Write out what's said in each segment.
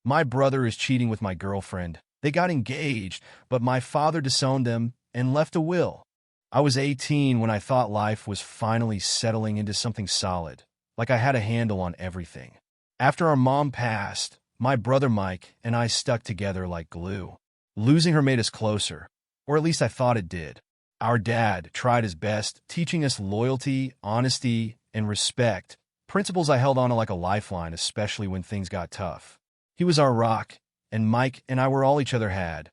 My brother is cheating with my girlfriend. They got engaged, but my father disowned them and left a will. I was 18 when I thought life was finally settling into something solid, like I had a handle on everything. After our mom passed, my brother Mike and I stuck together like glue. Losing her made us closer, or at least I thought it did. Our dad tried his best, teaching us loyalty, honesty, and respect, principles I held on to like a lifeline, especially when things got tough. He was our rock, and Mike and I were all each other had,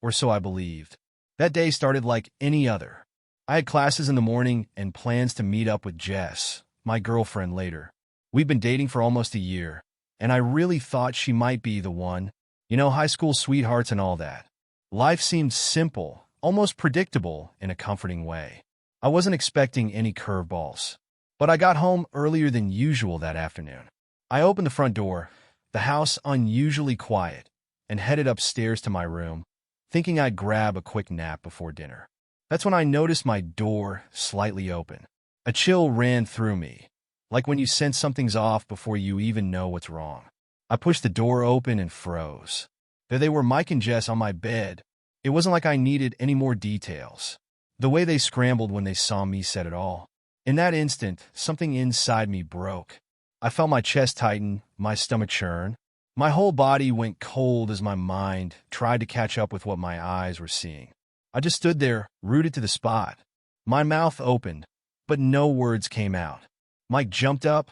or so I believed. That day started like any other. I had classes in the morning and plans to meet up with Jess, my girlfriend, later. We'd been dating for almost a year, and I really thought she might be the one. You know, high school sweethearts and all that. Life seemed simple, almost predictable in a comforting way. I wasn't expecting any curveballs. But I got home earlier than usual that afternoon. I opened the front door, the house unusually quiet, and headed upstairs to my room, thinking I'd grab a quick nap before dinner. That's when I noticed my door slightly open. A chill ran through me, like when you sense something's off before you even know what's wrong. I pushed the door open and froze. There they were, Mike and Jess, on my bed. It wasn't like I needed any more details. The way they scrambled when they saw me said it all. In that instant, something inside me broke. I felt my chest tighten, my stomach churn. My whole body went cold as my mind tried to catch up with what my eyes were seeing. I just stood there, rooted to the spot. My mouth opened, but no words came out. Mike jumped up,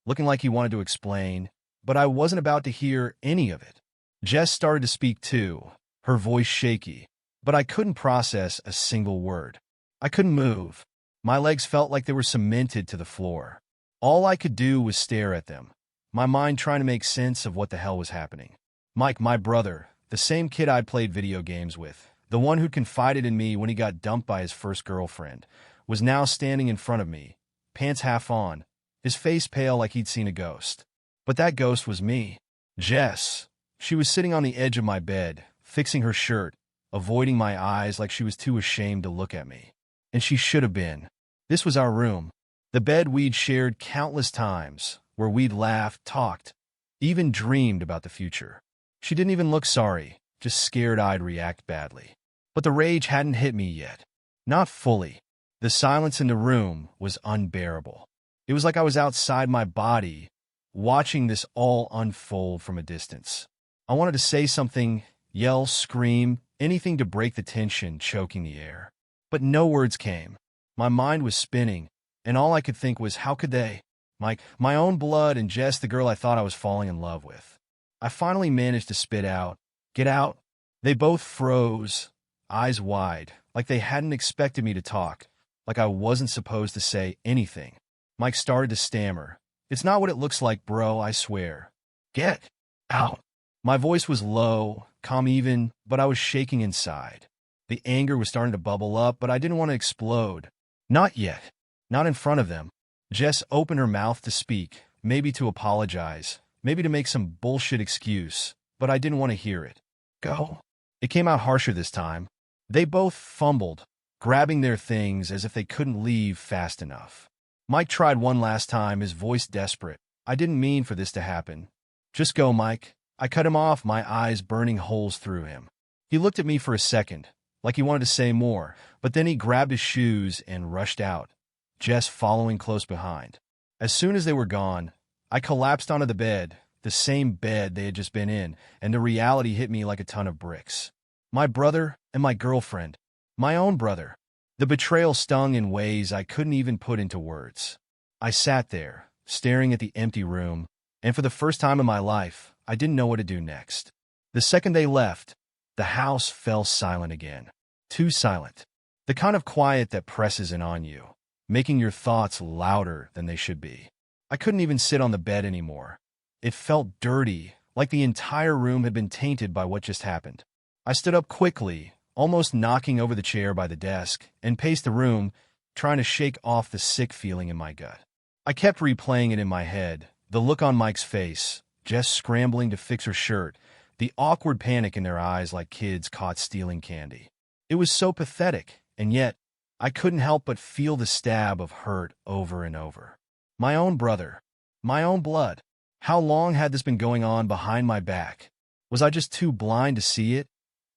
looking like he wanted to explain, but I wasn't about to hear any of it. Jess started to speak too, her voice shaky, but I couldn't process a single word. I couldn't move. My legs felt like they were cemented to the floor. All I could do was stare at them, my mind trying to make sense of what the hell was happening. Mike, my brother, the same kid I'd played video games with, the one who confided in me when he got dumped by his first girlfriend, was now standing in front of me, pants half on, his face pale like he'd seen a ghost. But that ghost was me. Jess. She was sitting on the edge of my bed, fixing her shirt, avoiding my eyes like she was too ashamed to look at me. And she should have been. This was our room, the bed we'd shared countless times, where we'd laughed, talked, even dreamed about the future. She didn't even look sorry, just scared I'd react badly. But the rage hadn't hit me yet. Not fully. The silence in the room was unbearable. It was like I was outside my body, watching this all unfold from a distance. I wanted to say something, yell, scream, anything to break the tension choking the air. But no words came. My mind was spinning, and all I could think was, how could they? My own blood and Jess, the girl I thought I was falling in love with. I finally managed to spit out, "Get out." They both froze, eyes wide, like they hadn't expected me to talk, like I wasn't supposed to say anything. Mike started to stammer. "It's not what it looks like, bro, I swear." "Get out." My voice was low, calm even, but I was shaking inside. The anger was starting to bubble up, but I didn't want to explode. Not yet. Not in front of them. Jess opened her mouth to speak, maybe to apologize, maybe to make some bullshit excuse, but I didn't want to hear it. "Go." It came out harsher this time. They both fumbled, grabbing their things as if they couldn't leave fast enough. Mike tried one last time, his voice desperate. "I didn't mean for this to happen. Just go, Mike." I cut him off, my eyes burning holes through him. He looked at me for a second, like he wanted to say more, but then he grabbed his shoes and rushed out, Jess following close behind. As soon as they were gone, I collapsed onto the bed, the same bed they had just been in, and the reality hit me like a ton of bricks. My brother and my girlfriend. My own brother. The betrayal stung in ways I couldn't even put into words. I sat there, staring at the empty room, and for the first time in my life, I didn't know what to do next. The second they left, the house fell silent again. Too silent. The kind of quiet that presses in on you, making your thoughts louder than they should be. I couldn't even sit on the bed anymore. It felt dirty, like the entire room had been tainted by what just happened. I stood up quickly, almost knocking over the chair by the desk, and paced the room, trying to shake off the sick feeling in my gut. I kept replaying it in my head, the look on Mike's face, Jess scrambling to fix her shirt, the awkward panic in their eyes like kids caught stealing candy. It was so pathetic, and yet, I couldn't help but feel the stab of hurt over and over. My own brother. My own blood. How long had this been going on behind my back, Was I just too blind to see it?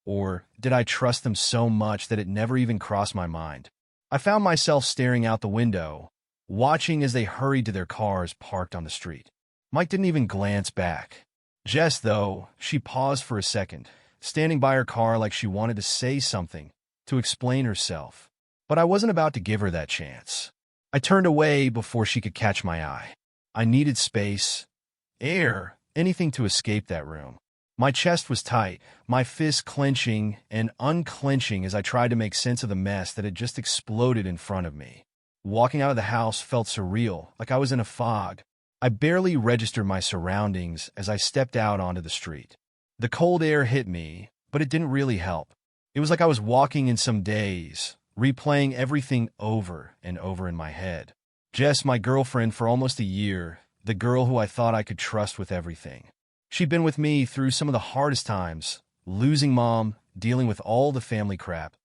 Or did I trust them so much that it never even crossed my mind? I found myself staring out the window, watching as they hurried to their cars parked on the street. Mike didn't even glance back. Jess, though, she paused for a second, standing by her car like she wanted to say something, to explain herself. But I wasn't about to give her that chance. I turned away before she could catch my eye. I needed space, air, anything to escape that room. My chest was tight, my fists clenching and unclenching as I tried to make sense of the mess that had just exploded in front of me. Walking out of the house felt surreal, like I was in a fog. I barely registered my surroundings as I stepped out onto the street. The cold air hit me, but it didn't really help. It was like I was walking in some daze, replaying everything over and over in my head. Jess, my girlfriend for almost a year, the girl who I thought I could trust with everything. She'd been with me through some of the hardest times, losing mom, dealing with all the family crap,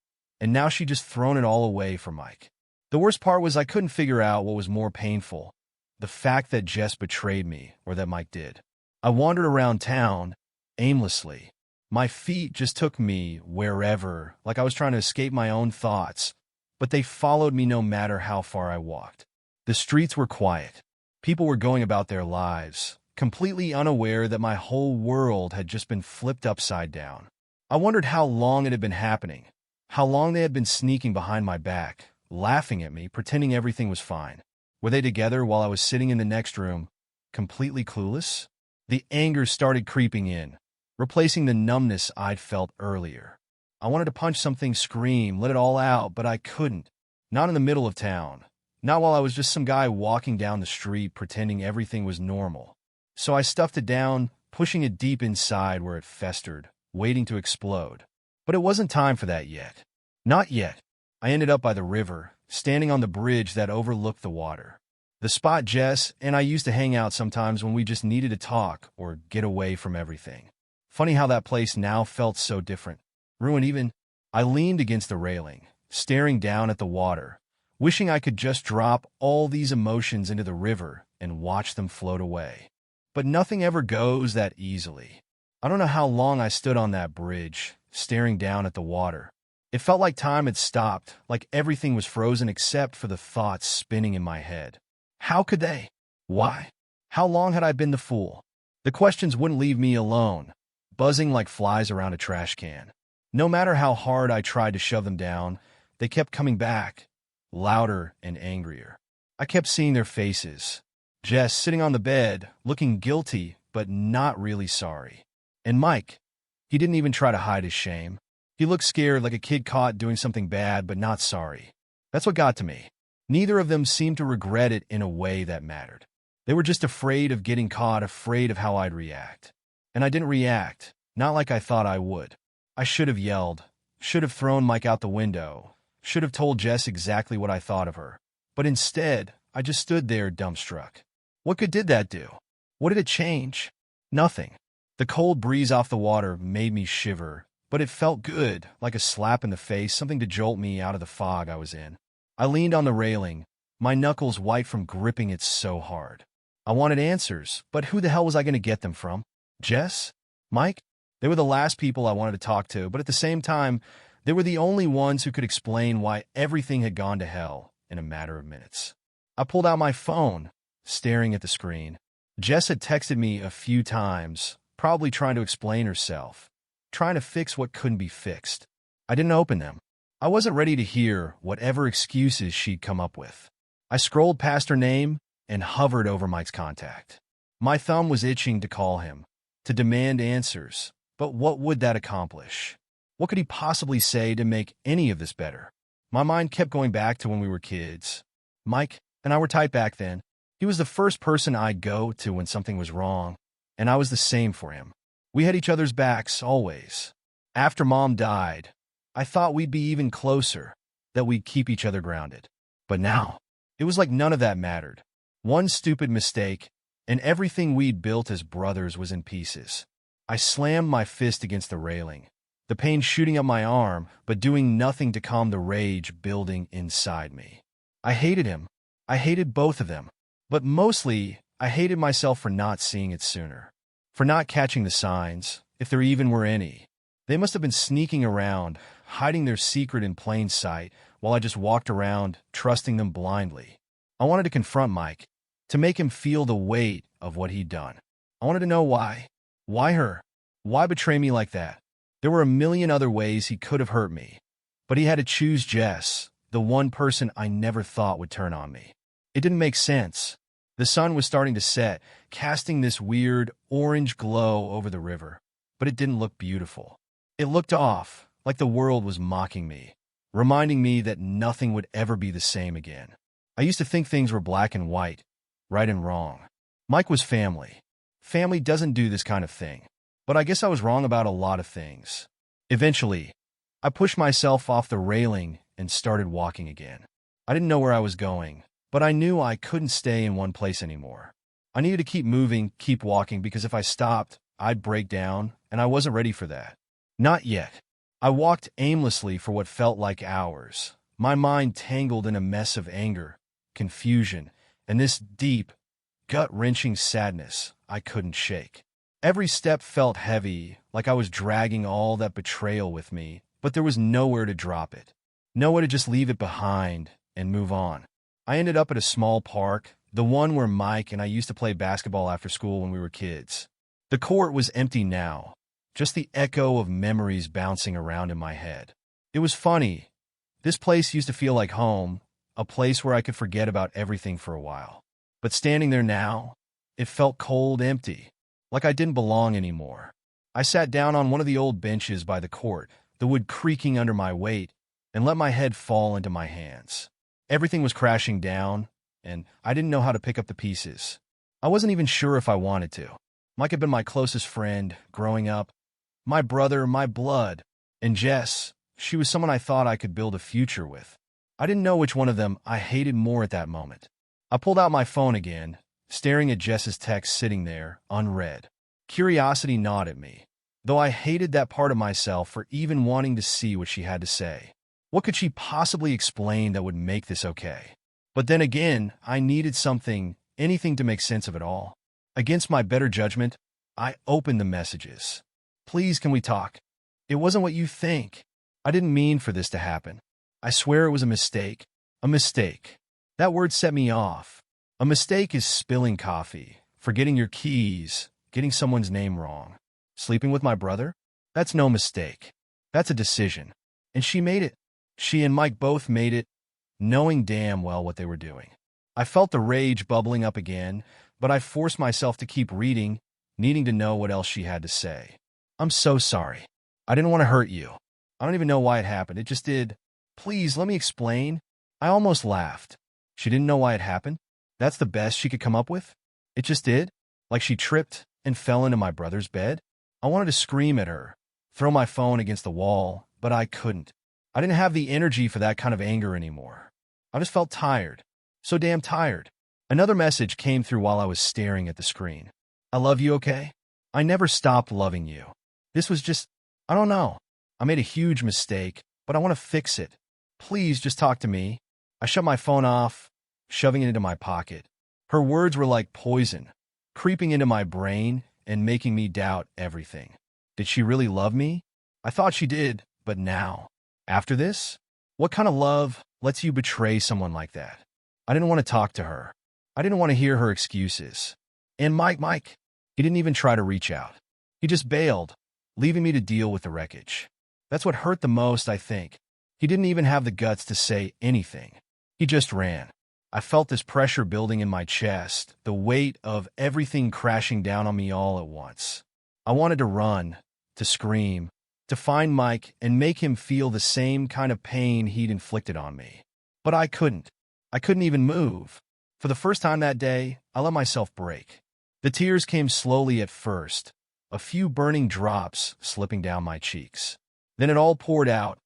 and now she'd just thrown it all away for Mike. The worst part was I couldn't figure out what was more painful, the fact that Jess betrayed me or that Mike did. I wandered around town, aimlessly. My feet just took me wherever, like I was trying to escape my own thoughts, but they followed me no matter how far I walked. The streets were quiet. People were going about their lives, completely unaware that my whole world had just been flipped upside down. I wondered how long it had been happening, how long they had been sneaking behind my back, laughing at me, pretending everything was fine. Were they together while I was sitting in the next room, completely clueless? The anger started creeping in, replacing the numbness I'd felt earlier. I wanted to punch something, scream, let it all out, but I couldn't. Not in the middle of town. Not while I was just some guy walking down the street pretending everything was normal. So I stuffed it down, pushing it deep inside where it festered, waiting to explode. But it wasn't time for that yet. Not yet. I ended up by the river, standing on the bridge that overlooked the water. The spot Jess and I used to hang out sometimes when we just needed to talk or get away from everything. Funny how that place now felt so different. Ruined even. I leaned against the railing, staring down at the water, wishing I could just drop all these emotions into the river and watch them float away. But nothing ever goes that easily. I don't know how long I stood on that bridge, staring down at the water. It felt like time had stopped, like everything was frozen except for the thoughts spinning in my head. How could they? Why? How long had I been the fool? The questions wouldn't leave me alone, buzzing like flies around a trash can. No matter how hard I tried to shove them down, they kept coming back, louder and angrier. I kept seeing their faces. Jess sitting on the bed, looking guilty, but not really sorry. And Mike, he didn't even try to hide his shame. He looked scared like a kid caught doing something bad, but not sorry. That's what got to me. Neither of them seemed to regret it in a way that mattered. They were just afraid of getting caught, afraid of how I'd react. And I didn't react, not like I thought I would. I should have yelled, should have thrown Mike out the window, should have told Jess exactly what I thought of her. But instead, I just stood there dumbstruck. What good did that do? What did it change? Nothing. The cold breeze off the water made me shiver, but it felt good, like a slap in the face, something to jolt me out of the fog I was in. I leaned on the railing, my knuckles white from gripping it so hard. I wanted answers, but who the hell was I going to get them from? Jess? Mike? They were the last people I wanted to talk to, but at the same time, they were the only ones who could explain why everything had gone to hell in a matter of minutes. I pulled out my phone, staring at the screen. Jess had texted me a few times, probably trying to explain herself, trying to fix what couldn't be fixed. I didn't open them. I wasn't ready to hear whatever excuses she'd come up with. I scrolled past her name and hovered over Mike's contact. My thumb was itching to call him, to demand answers, but what would that accomplish? What could he possibly say to make any of this better? My mind kept going back to when we were kids. Mike and I were tight back then. He was the first person I'd go to when something was wrong, and I was the same for him. We had each other's backs, always. After Mom died, I thought we'd be even closer, that we'd keep each other grounded. But now, it was like none of that mattered. One stupid mistake, and everything we'd built as brothers was in pieces. I slammed my fist against the railing, the pain shooting up my arm, but doing nothing to calm the rage building inside me. I hated him. I hated both of them. But mostly, I hated myself for not seeing it sooner, for not catching the signs. if there even were any. They must have been sneaking around, hiding their secret in plain sight, while I just walked around, trusting them blindly. I wanted to confront Mike, to make him feel the weight of what he'd done. I wanted to know why. Why her? Why betray me like that? There were a million other ways he could have hurt me, but he had to choose Jess, the one person I never thought would turn on me. It didn't make sense. The sun was starting to set, casting this weird orange glow over the river, but it didn't look beautiful. It looked off, like the world was mocking me, reminding me that nothing would ever be the same again. I used to think things were black and white, right and wrong. Mike was family. Family doesn't do this kind of thing. But I guess I was wrong about a lot of things. Eventually, I pushed myself off the railing and started walking again. I didn't know where I was going, but I knew I couldn't stay in one place anymore. I needed to keep moving, keep walking, because if I stopped, I'd break down, and I wasn't ready for that. Not yet. I walked aimlessly for what felt like hours, my mind tangled in a mess of anger, confusion, and this deep, gut-wrenching sadness I couldn't shake. Every step felt heavy, like I was dragging all that betrayal with me, but there was nowhere to drop it. Nowhere to just leave it behind and move on. I ended up at a small park, the one where Mike and I used to play basketball after school when we were kids. The court was empty now, just the echo of memories bouncing around in my head. It was funny. This place used to feel like home, a place where I could forget about everything for a while. But standing there now, it felt cold, empty. Like I didn't belong anymore. I sat down on one of the old benches by the court, the wood creaking under my weight, and let my head fall into my hands. Everything was crashing down, and I didn't know how to pick up the pieces. I wasn't even sure if I wanted to. Mike had been my closest friend growing up, my brother, my blood, and Jess, she was someone I thought I could build a future with. I didn't know which one of them I hated more at that moment. I pulled out my phone again, staring at Jess's text sitting there, unread. Curiosity gnawed at me, though I hated that part of myself for even wanting to see what she had to say. What could she possibly explain that would make this okay? But then again, I needed something, anything to make sense of it all. Against my better judgment, I opened the messages. Please, can we talk? It wasn't what you think. I didn't mean for this to happen. I swear it was a mistake. A mistake. That word set me off. A mistake is spilling coffee, forgetting your keys, getting someone's name wrong. Sleeping with my brother? That's no mistake. That's a decision. And she made it. She and Mike both made it, knowing damn well what they were doing. I felt the rage bubbling up again, but I forced myself to keep reading, needing to know what else she had to say. I'm so sorry. I didn't want to hurt you. I don't even know why it happened. It just did. Please, let me explain. I almost laughed. She didn't know why it happened? That's the best she could come up with? It just did? Like she tripped and fell into my brother's bed? I wanted to scream at her, throw my phone against the wall, but I couldn't. I didn't have the energy for that kind of anger anymore. I just felt tired. So damn tired. Another message came through while I was staring at the screen. I love you, okay? I never stopped loving you. This was just, I don't know. I made a huge mistake, but I want to fix it. Please just talk to me. I shut my phone off, shoving it into my pocket. Her words were like poison, creeping into my brain and making me doubt everything. Did she really love me? I thought she did, but now, after this? What kind of love lets you betray someone like that? I didn't want to talk to her. I didn't want to hear her excuses. And Mike, he didn't even try to reach out. He just bailed, leaving me to deal with the wreckage. That's what hurt the most, I think. He didn't even have the guts to say anything. He just ran. I felt this pressure building in my chest, the weight of everything crashing down on me all at once. I wanted to run, to scream, to find Mike and make him feel the same kind of pain he'd inflicted on me. But I couldn't. I couldn't even move. For the first time that day, I let myself break. The tears came slowly at first, a few burning drops slipping down my cheeks. Then it all poured out.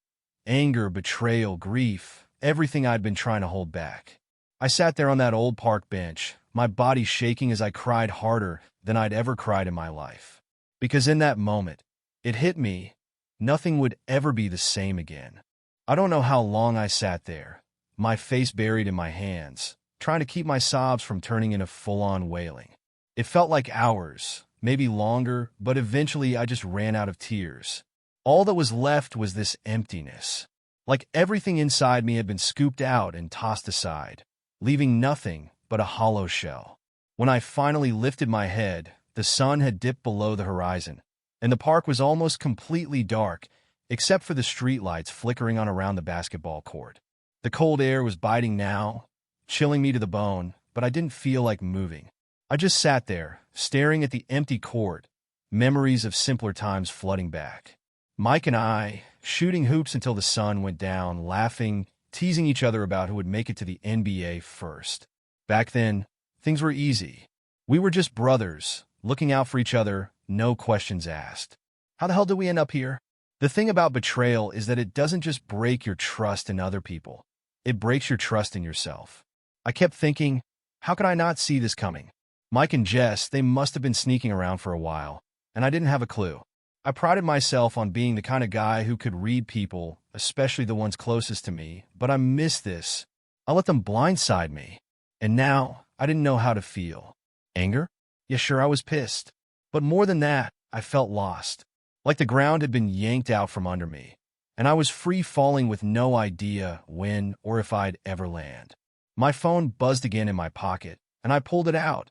Anger, betrayal, grief, everything I'd been trying to hold back. I sat there on that old park bench, my body shaking as I cried harder than I'd ever cried in my life. Because in that moment, it hit me, nothing would ever be the same again. I don't know how long I sat there, my face buried in my hands, trying to keep my sobs from turning into full-on wailing. It felt like hours, maybe longer, but eventually I just ran out of tears. All that was left was this emptiness. Like everything inside me had been scooped out and tossed aside, leaving nothing but a hollow shell. When I finally lifted my head, the sun had dipped below the horizon, and the park was almost completely dark, except for the streetlights flickering on around the basketball court. The cold air was biting now, chilling me to the bone, but I didn't feel like moving. I just sat there, staring at the empty court, memories of simpler times flooding back. Mike and I, shooting hoops until the sun went down, laughing, teasing each other about who would make it to the NBA first. Back then, things were easy. We were just brothers, looking out for each other, no questions asked. How the hell did we end up here? The thing about betrayal is that it doesn't just break your trust in other people. It breaks your trust in yourself. I kept thinking, how could I not see this coming? Mike and Jess, they must have been sneaking around for a while, and I didn't have a clue. I prided myself on being the kind of guy who could read people, especially the ones closest to me, but I missed this. I let them blindside me. And now, I didn't know how to feel. Anger? Yeah, sure, I was pissed. But more than that, I felt lost. Like the ground had been yanked out from under me, and I was free falling with no idea when or if I'd ever land. My phone buzzed again in my pocket, and I pulled it out,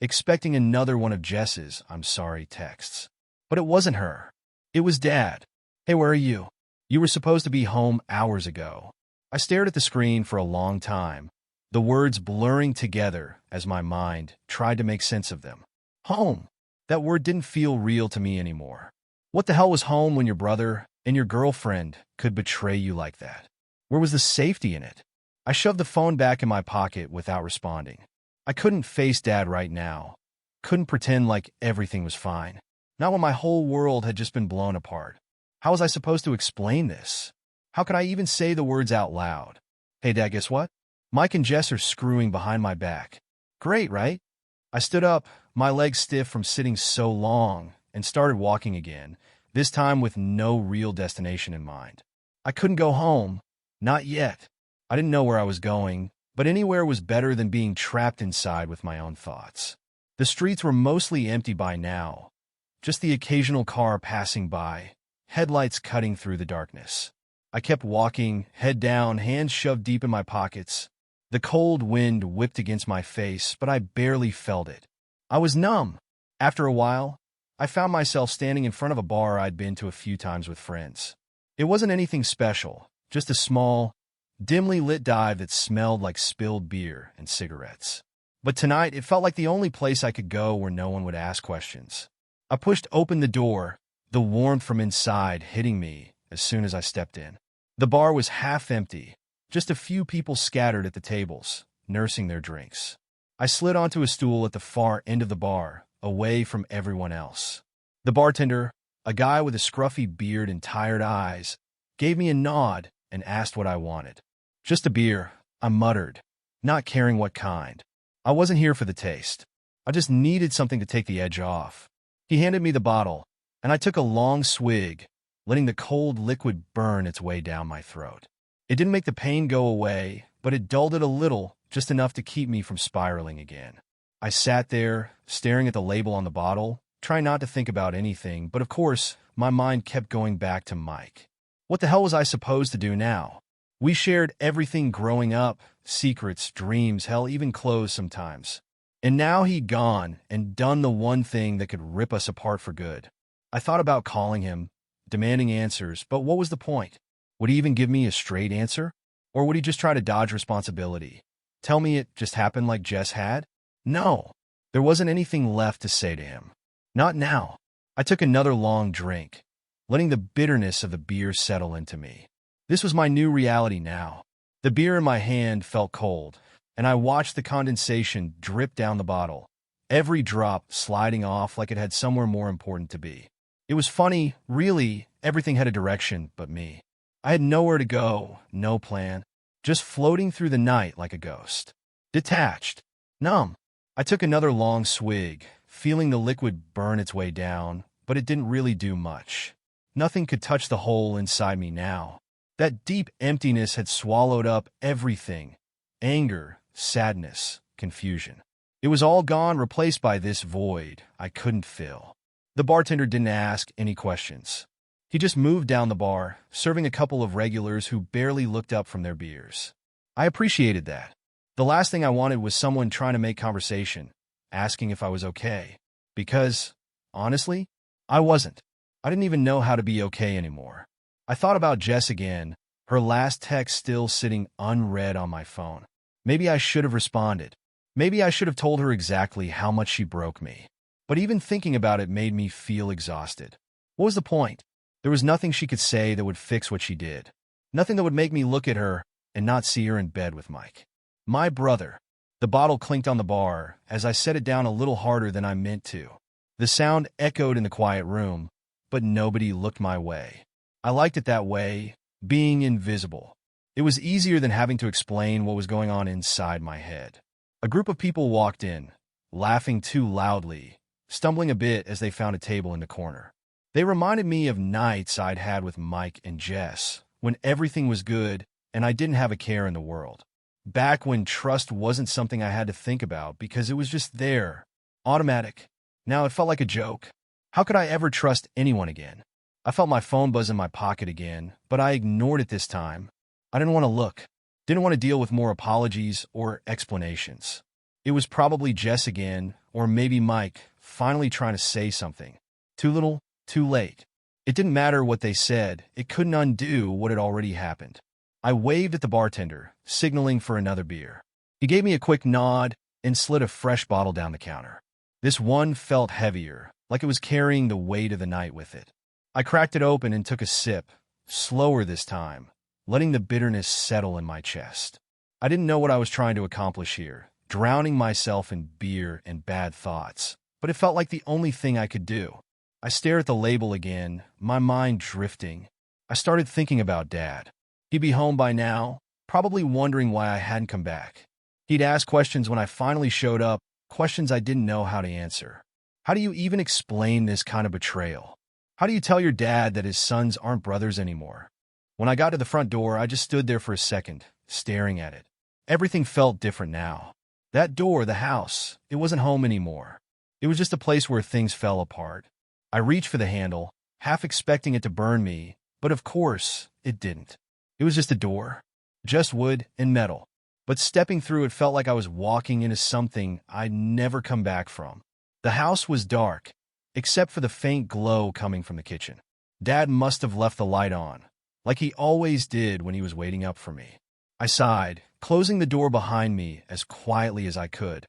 expecting another one of Jess's "I'm sorry" texts. But it wasn't her. It was Dad. Hey, where are you? You were supposed to be home hours ago. I stared at the screen for a long time, the words blurring together as my mind tried to make sense of them. Home. That word didn't feel real to me anymore. What the hell was home when your brother and your girlfriend could betray you like that? Where was the safety in it? I shoved the phone back in my pocket without responding. I couldn't face Dad right now. Couldn't pretend like everything was fine. Not when my whole world had just been blown apart. How was I supposed to explain this? How could I even say the words out loud? Hey, Dad, guess what? Mike and Jess are screwing behind my back. Great, right? I stood up, my legs stiff from sitting so long, and started walking again, this time with no real destination in mind. I couldn't go home. Not yet. I didn't know where I was going, but anywhere was better than being trapped inside with my own thoughts. The streets were mostly empty by now, just the occasional car passing by, headlights cutting through the darkness. I kept walking, head down, hands shoved deep in my pockets. The cold wind whipped against my face, but I barely felt it. I was numb. After a while, I found myself standing in front of a bar I'd been to a few times with friends. It wasn't anything special, just a small, dimly lit dive that smelled like spilled beer and cigarettes. But tonight, it felt like the only place I could go where no one would ask questions. I pushed open the door, the warmth from inside hitting me as soon as I stepped in. The bar was half empty, just a few people scattered at the tables, nursing their drinks. I slid onto a stool at the far end of the bar, away from everyone else. The bartender, a guy with a scruffy beard and tired eyes, gave me a nod and asked what I wanted. Just a beer, I muttered, not caring what kind. I wasn't here for the taste. I just needed something to take the edge off. He handed me the bottle, and I took a long swig, letting the cold liquid burn its way down my throat. It didn't make the pain go away, but it dulled it a little, just enough to keep me from spiraling again. I sat there, staring at the label on the bottle, trying not to think about anything, but of course, my mind kept going back to Mike. What the hell was I supposed to do now? We shared everything growing up, secrets, dreams, hell, even clothes sometimes. And now he'd gone and done the one thing that could rip us apart for good. I thought about calling him, demanding answers, but what was the point? Would he even give me a straight answer? Or would he just try to dodge responsibility? Tell me it just happened like Jess had? No, there wasn't anything left to say to him. Not now. I took another long drink, letting the bitterness of the beer settle into me. This was my new reality now. The beer in my hand felt cold, and I watched the condensation drip down the bottle, every drop sliding off like it had somewhere more important to be. It was funny, really, everything had a direction but me. I had nowhere to go, no plan, just floating through the night like a ghost. Detached. Numb. I took another long swig, feeling the liquid burn its way down, but it didn't really do much. Nothing could touch the hole inside me now. That deep emptiness had swallowed up everything. Anger, sadness, confusion. It was all gone, replaced by this void I couldn't fill. The bartender didn't ask any questions. He just moved down the bar, serving a couple of regulars who barely looked up from their beers. I appreciated that. The last thing I wanted was someone trying to make conversation, asking if I was okay. Because, honestly, I wasn't. I didn't even know how to be okay anymore. I thought about Jess again, her last text still sitting unread on my phone. Maybe I should have responded. Maybe I should have told her exactly how much she broke me. But even thinking about it made me feel exhausted. What was the point? There was nothing she could say that would fix what she did. Nothing that would make me look at her and not see her in bed with Mike. My brother. The bottle clinked on the bar as I set it down a little harder than I meant to. The sound echoed in the quiet room, but nobody looked my way. I liked it that way, being invisible. It was easier than having to explain what was going on inside my head. A group of people walked in, laughing too loudly, stumbling a bit as they found a table in the corner. They reminded me of nights I'd had with Mike and Jess, when everything was good and I didn't have a care in the world. Back when trust wasn't something I had to think about because it was just there, automatic. Now it felt like a joke. How could I ever trust anyone again? I felt my phone buzz in my pocket again, but I ignored it this time. I didn't want to look. Didn't want to deal with more apologies or explanations. It was probably Jess again, or maybe Mike, finally trying to say something. Too little, too late. It didn't matter what they said. It couldn't undo what had already happened. I waved at the bartender, signaling for another beer. He gave me a quick nod and slid a fresh bottle down the counter. This one felt heavier, like it was carrying the weight of the night with it. I cracked it open and took a sip, slower this time, letting the bitterness settle in my chest. I didn't know what I was trying to accomplish here, drowning myself in beer and bad thoughts, but it felt like the only thing I could do. I stared at the label again, my mind drifting. I started thinking about Dad. He'd be home by now, probably wondering why I hadn't come back. He'd ask questions when I finally showed up, questions I didn't know how to answer. How do you even explain this kind of betrayal? How do you tell your dad that his sons aren't brothers anymore? When I got to the front door, I just stood there for a second, staring at it. Everything felt different now. That door, the house, it wasn't home anymore. It was just a place where things fell apart. I reached for the handle, half expecting it to burn me, but of course, it didn't. It was just a door, just wood and metal. But stepping through it felt like I was walking into something I'd never come back from. The house was dark, except for the faint glow coming from the kitchen. Dad must have left the light on, like he always did when he was waiting up for me. I sighed, closing the door behind me as quietly as I could,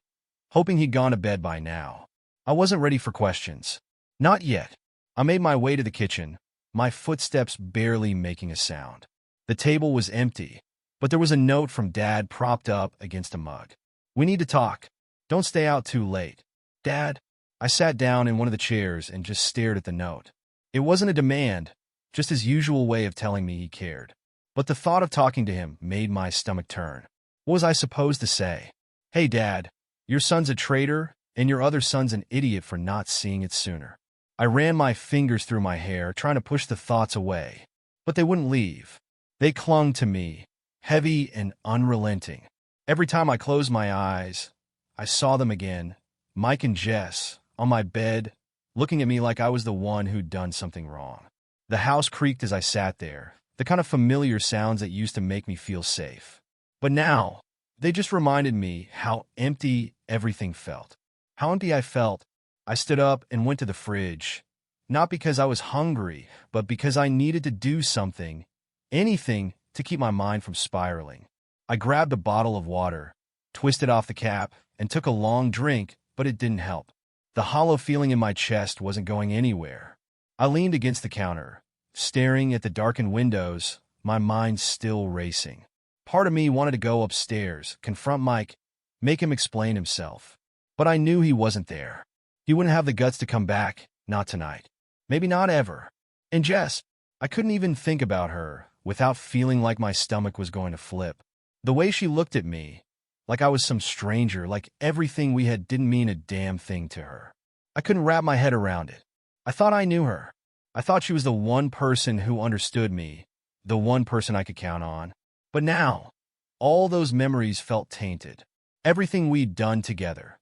hoping he'd gone to bed by now. I wasn't ready for questions. Not yet. I made my way to the kitchen, my footsteps barely making a sound. The table was empty, but there was a note from Dad propped up against a mug. "We need to talk. Don't stay out too late." "Dad?" I sat down in one of the chairs and just stared at the note. It wasn't a demand, just his usual way of telling me he cared. But the thought of talking to him made my stomach turn. What was I supposed to say? "Hey, Dad, your son's a traitor, and your other son's an idiot for not seeing it sooner." I ran my fingers through my hair, trying to push the thoughts away, but they wouldn't leave. They clung to me, heavy and unrelenting. Every time I closed my eyes, I saw them again, Mike and Jess, on my bed, looking at me like I was the one who'd done something wrong. The house creaked as I sat there, the kind of familiar sounds that used to make me feel safe. But now, they just reminded me how empty everything felt. How empty I felt. I stood up and went to the fridge, not because I was hungry, but because I needed to do something, anything, to keep my mind from spiraling. I grabbed a bottle of water, twisted off the cap, and took a long drink, but it didn't help. The hollow feeling in my chest wasn't going anywhere. I leaned against the counter, staring at the darkened windows, my mind still racing. Part of me wanted to go upstairs, confront Mike, make him explain himself. But I knew he wasn't there. He wouldn't have the guts to come back, not tonight. Maybe not ever. And Jess, I couldn't even think about her without feeling like my stomach was going to flip. The way she looked at me, like I was some stranger, like everything we had didn't mean a damn thing to her. I couldn't wrap my head around it. I thought I knew her. I thought she was the one person who understood me, the one person I could count on. But now, all those memories felt tainted. Everything we'd done together,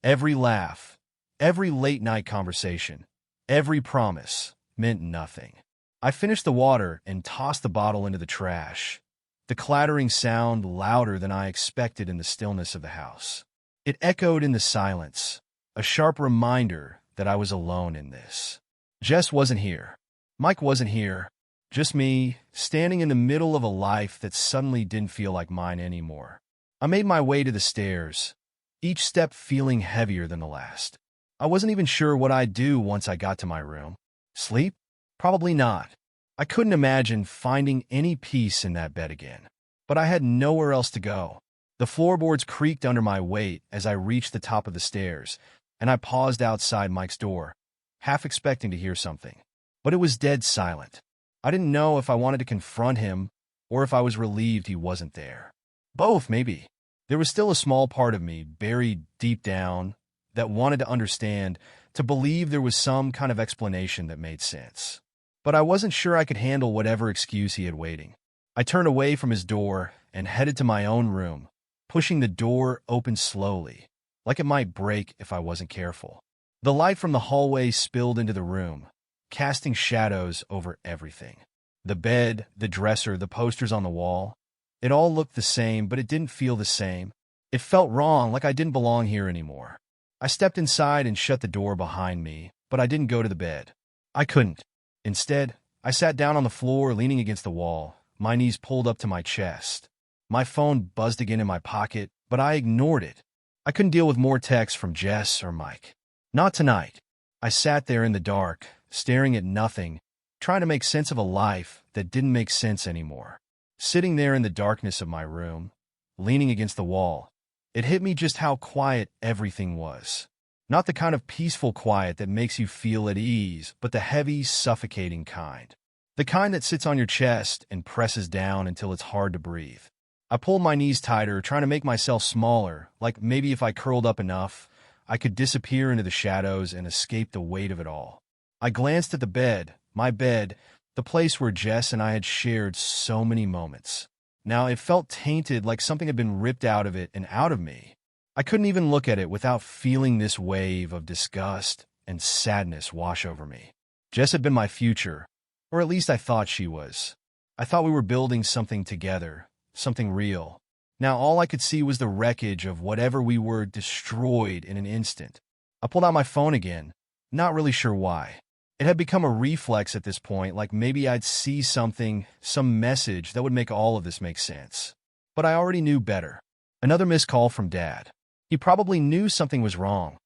Every laugh, every late-night conversation, every promise meant nothing. I finished the water and tossed the bottle into the trash, the clattering sound louder than I expected in the stillness of the house. It echoed in the silence, a sharp reminder that I was alone in this. Jess wasn't here. Mike wasn't here. Just me, standing in the middle of a life that suddenly didn't feel like mine anymore. I made my way to the stairs, each step feeling heavier than the last. I wasn't even sure what I'd do once I got to my room. Sleep? Probably not. I couldn't imagine finding any peace in that bed again. But I had nowhere else to go. The floorboards creaked under my weight as I reached the top of the stairs, and I paused outside Mike's door, half expecting to hear something. But it was dead silent. I didn't know if I wanted to confront him or if I was relieved he wasn't there. Both, maybe. There was still a small part of me, buried deep down, that wanted to understand, to believe there was some kind of explanation that made sense. But I wasn't sure I could handle whatever excuse he had waiting. I turned away from his door and headed to my own room, pushing the door open slowly, like it might break if I wasn't careful. The light from the hallway spilled into the room, casting shadows over everything. The bed, the dresser, the posters on the wall. It all looked the same, but it didn't feel the same. It felt wrong, like I didn't belong here anymore. I stepped inside and shut the door behind me, but I didn't go to the bed. I couldn't. Instead, I sat down on the floor, leaning against the wall, my knees pulled up to my chest. My phone buzzed again in my pocket, but I ignored it. I couldn't deal with more texts from Jess or Mike. Not tonight. I sat there in the dark, staring at nothing, trying to make sense of a life that didn't make sense anymore. Sitting there in the darkness of my room, leaning against the wall, it hit me just how quiet everything was. Not the kind of peaceful quiet that makes you feel at ease, but the heavy, suffocating kind. The kind that sits on your chest and presses down until it's hard to breathe. I pulled my knees tighter, trying to make myself smaller, like maybe if I curled up enough, I could disappear into the shadows and escape the weight of it all. I glanced at the bed, my bed, the place where Jess and I had shared so many moments. Now it felt tainted, like something had been ripped out of it and out of me. I couldn't even look at it without feeling this wave of disgust and sadness wash over me. Jess had been my future, or at least I thought she was. I thought we were building something together, something real. Now all I could see was the wreckage of whatever we were, destroyed in an instant. I pulled out my phone again, not really sure why. It had become a reflex at this point, like maybe I'd see something, some message that would make all of this make sense. But I already knew better. Another missed call from Dad. He probably knew something was wrong,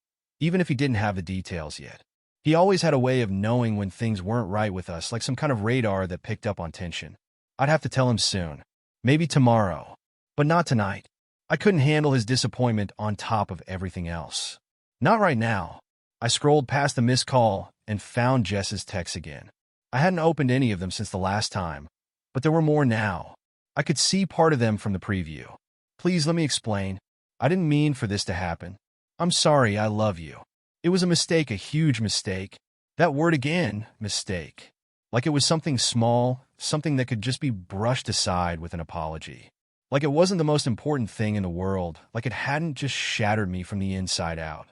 even if he didn't have the details yet. He always had a way of knowing when things weren't right with us, like some kind of radar that picked up on tension. I'd have to tell him soon. Maybe tomorrow. But not tonight. I couldn't handle his disappointment on top of everything else. Not right now. I scrolled past the missed call and found Jess's texts again. I hadn't opened any of them since the last time, but there were more now. I could see part of them from the preview. Please let me explain. I didn't mean for this to happen. I'm sorry, I love you. It was a mistake, a huge mistake. That word again, mistake. Like it was something small, something that could just be brushed aside with an apology. Like it wasn't the most important thing in the world, like it hadn't just shattered me from the inside out.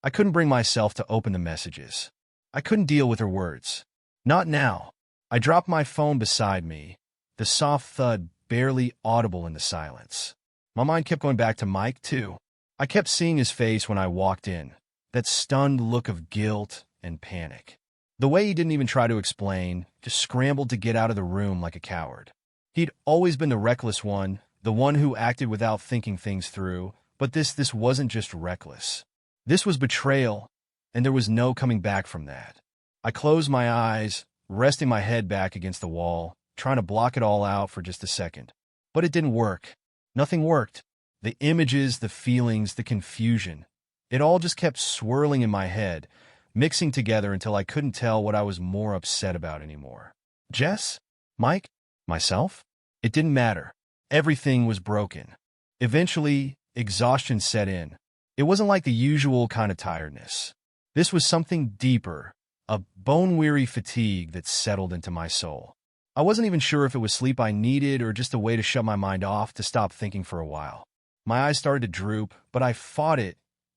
I couldn't bring myself to open the messages. I couldn't deal with her words. Not now. I dropped my phone beside me, the soft thud barely audible in the silence. My mind kept going back to Mike, too. I kept seeing his face when I walked in, that stunned look of guilt and panic. The way he didn't even try to explain, just scrambled to get out of the room like a coward. He'd always been the reckless one, the one who acted without thinking things through, but this wasn't just reckless. This was betrayal, and there was no coming back from that. I closed my eyes, resting my head back against the wall, trying to block it all out for just a second. But it didn't work. Nothing worked. The images, the feelings, the confusion. It all just kept swirling in my head, mixing together until I couldn't tell what I was more upset about anymore. Jess? Mike? Myself? It didn't matter. Everything was broken. Eventually, exhaustion set in. It wasn't like the usual kind of tiredness. This was something deeper, a bone-weary fatigue that settled into my soul. I wasn't even sure if it was sleep I needed or just a way to shut my mind off to stop thinking for a while. My eyes started to droop, but I fought it,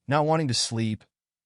not wanting to sleep,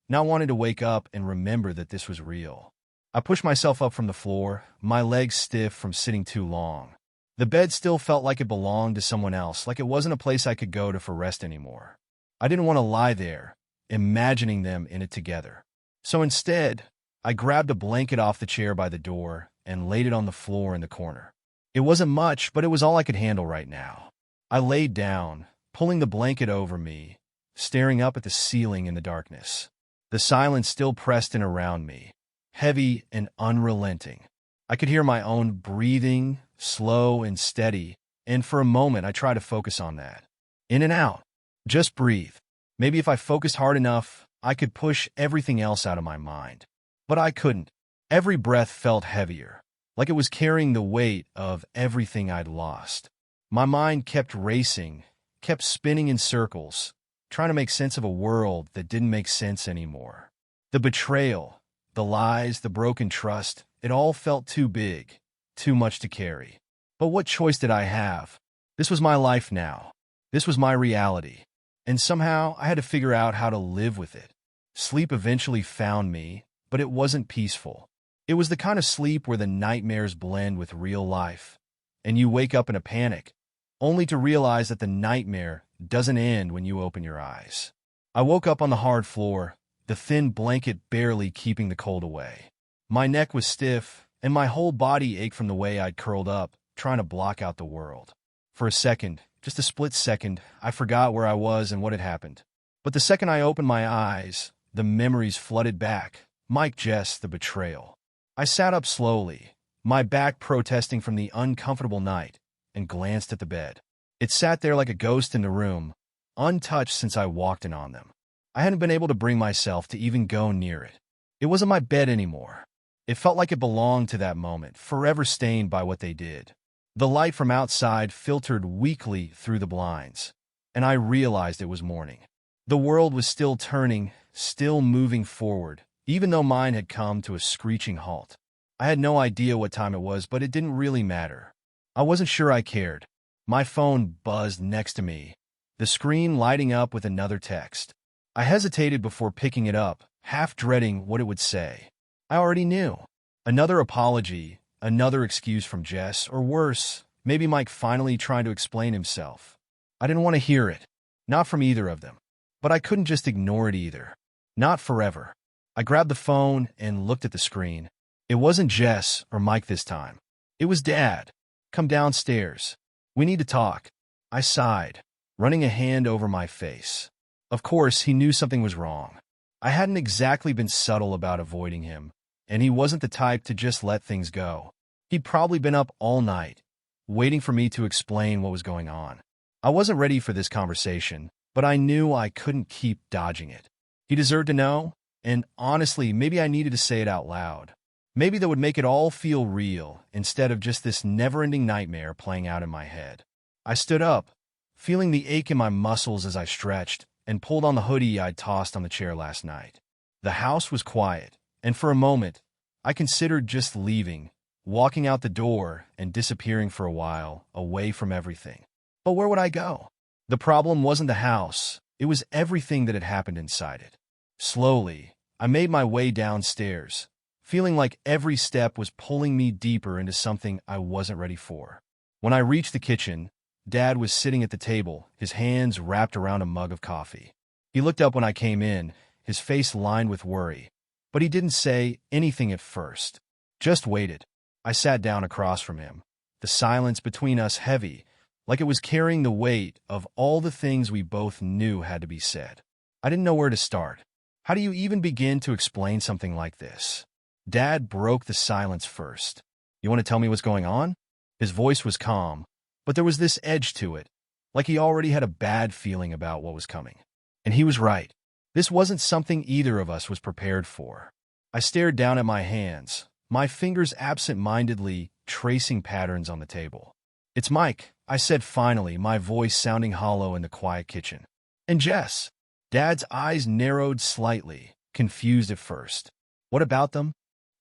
not wanting to wake up and remember that this was real. I pushed myself up from the floor, my legs stiff from sitting too long. The bed still felt like it belonged to someone else, like it wasn't a place I could go to for rest anymore. I didn't want to lie there, imagining them in it together. So instead, I grabbed a blanket off the chair by the door and laid it on the floor in the corner. It wasn't much, but it was all I could handle right now. I laid down, pulling the blanket over me, staring up at the ceiling in the darkness. The silence still pressed in around me, heavy and unrelenting. I could hear my own breathing, slow and steady, and for a moment I tried to focus on that. In and out. Just breathe. Maybe if I focused hard enough, I could push everything else out of my mind. But I couldn't. Every breath felt heavier, like it was carrying the weight of everything I'd lost. My mind kept racing, kept spinning in circles, trying to make sense of a world that didn't make sense anymore. The betrayal, the lies, the broken trust, it all felt too big, too much to carry. But what choice did I have? This was my life now. This was my reality. And somehow I had to figure out how to live with it. Sleep eventually found me, but it wasn't peaceful. It was the kind of sleep where the nightmares blend with real life, and you wake up in a panic, only to realize that the nightmare doesn't end when you open your eyes. I woke up on the hard floor, the thin blanket barely keeping the cold away. My neck was stiff, and my whole body ached from the way I'd curled up, trying to block out the world. For a second, just a split second, I forgot where I was and what had happened. But the second I opened my eyes, the memories flooded back. Mike, Jess, the betrayal. I sat up slowly, my back protesting from the uncomfortable night, and glanced at the bed. It sat there like a ghost in the room, untouched since I walked in on them. I hadn't been able to bring myself to even go near it. It wasn't my bed anymore. It felt like it belonged to that moment, forever stained by what they did. The light from outside filtered weakly through the blinds, and I realized it was morning. The world was still turning, still moving forward, even though mine had come to a screeching halt. I had no idea what time it was, but it didn't really matter. I wasn't sure I cared. My phone buzzed next to me, the screen lighting up with another text. I hesitated before picking it up, half dreading what it would say. I already knew. Another apology, another excuse from Jess, or worse, maybe Mike finally trying to explain himself. I didn't want to hear it. Not from either of them. But I couldn't just ignore it either. Not forever. I grabbed the phone and looked at the screen. It wasn't Jess or Mike this time. It was Dad. Come downstairs. We need to talk. I sighed, running a hand over my face. Of course, he knew something was wrong. I hadn't exactly been subtle about avoiding him, and he wasn't the type to just let things go. He'd probably been up all night, waiting for me to explain what was going on. I wasn't ready for this conversation, but I knew I couldn't keep dodging it. He deserved to know, and honestly, maybe I needed to say it out loud. Maybe that would make it all feel real, instead of just this never-ending nightmare playing out in my head. I stood up, feeling the ache in my muscles as I stretched, and pulled on the hoodie I'd tossed on the chair last night. The house was quiet, and for a moment, I considered just leaving, walking out the door and disappearing for a while, away from everything. But where would I go? The problem wasn't the house, it was everything that had happened inside it. Slowly, I made my way downstairs, feeling like every step was pulling me deeper into something I wasn't ready for. When I reached the kitchen, Dad was sitting at the table, his hands wrapped around a mug of coffee. He looked up when I came in, his face lined with worry, but he didn't say anything at first. Just waited. I sat down across from him, the silence between us heavy, like it was carrying the weight of all the things we both knew had to be said. I didn't know where to start. How do you even begin to explain something like this? Dad broke the silence first. You want to tell me what's going on? His voice was calm, but there was this edge to it, like he already had a bad feeling about what was coming. And he was right. This wasn't something either of us was prepared for. I stared down at my hands, my fingers absent-mindedly tracing patterns on the table. It's Mike, I said finally, my voice sounding hollow in the quiet kitchen. And Jess. Dad's eyes narrowed slightly, confused at first. What about them?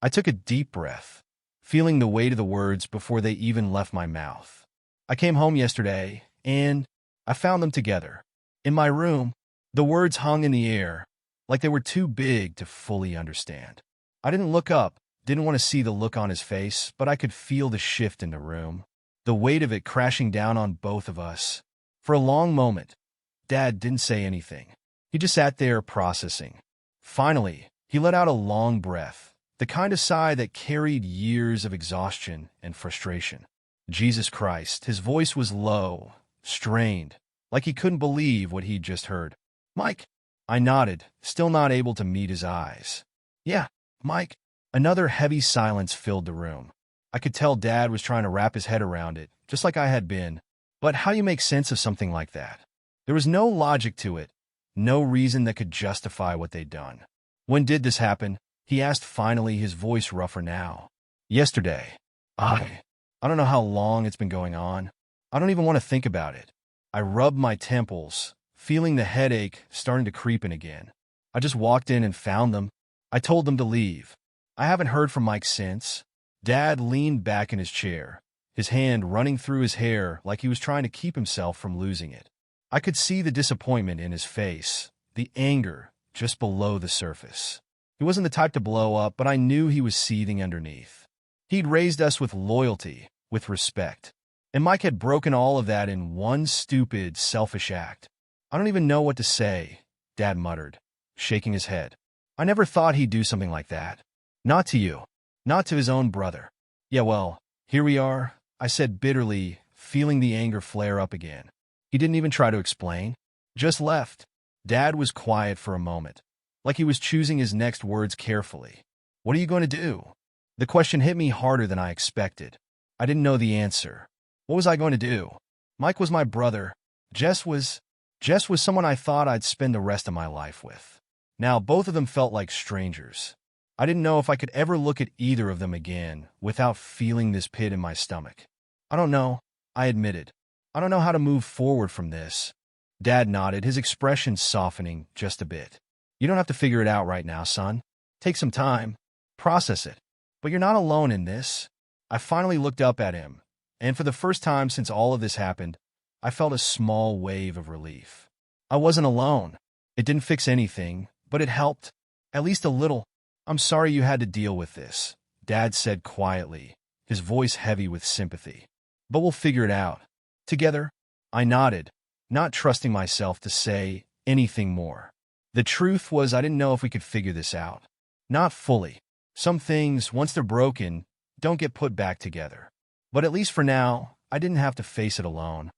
I took a deep breath, feeling the weight of the words before they even left my mouth. I came home yesterday, and I found them together. In my room, The words hung in the air, like they were too big to fully understand. I didn't look up, didn't want to see the look on his face, but I could feel the shift in the room, the weight of it crashing down on both of us. For a long moment, Dad didn't say anything. He just sat there processing. Finally, he let out a long breath, the kind of sigh that carried years of exhaustion and frustration. Jesus Christ, his voice was low, strained, like he couldn't believe what he'd just heard. Mike? I nodded, still not able to meet his eyes. Yeah, Mike. Another heavy silence filled the room. I could tell Dad was trying to wrap his head around it, just like I had been. But how do you make sense of something like that? There was no logic to it, no reason that could justify what they'd done. When did this happen? He asked finally, his voice rougher now. Yesterday. I don't know how long it's been going on. I don't even want to think about it. I rubbed my temples, feeling the headache starting to creep in again. I just walked in and found them. I told them to leave. I haven't heard from Mike since. Dad leaned back in his chair, his hand running through his hair like he was trying to keep himself from losing it. I could see the disappointment in his face, the anger just below the surface. He wasn't the type to blow up, but I knew he was seething underneath. He'd raised us with loyalty, with respect. And Mike had broken all of that in one stupid, selfish act. I don't even know what to say, Dad muttered, shaking his head. I never thought he'd do something like that. Not to you. Not to his own brother. Yeah, well, here we are, I said bitterly, feeling the anger flare up again. He didn't even try to explain. Just left. Dad was quiet for a moment, like he was choosing his next words carefully. What are you going to do? The question hit me harder than I expected. I didn't know the answer. What was I going to do? Mike was my brother. Jess was someone I thought I'd spend the rest of my life with. Now both of them felt like strangers. I didn't know if I could ever look at either of them again without feeling this pit in my stomach. I don't know, I admitted. I don't know how to move forward from this. Dad nodded, his expression softening just a bit. You don't have to figure it out right now, son. Take some time. Process it. But you're not alone in this. I finally looked up at him, and for the first time since all of this happened, I felt a small wave of relief. I wasn't alone. It didn't fix anything, but it helped. At least a little. I'm sorry you had to deal with this, Dad said quietly, his voice heavy with sympathy. But we'll figure it out. Together. I nodded, not trusting myself to say anything more. The truth was I didn't know if we could figure this out. Not fully. Some things, once they're broken, don't get put back together. But at least for now, I didn't have to face it alone.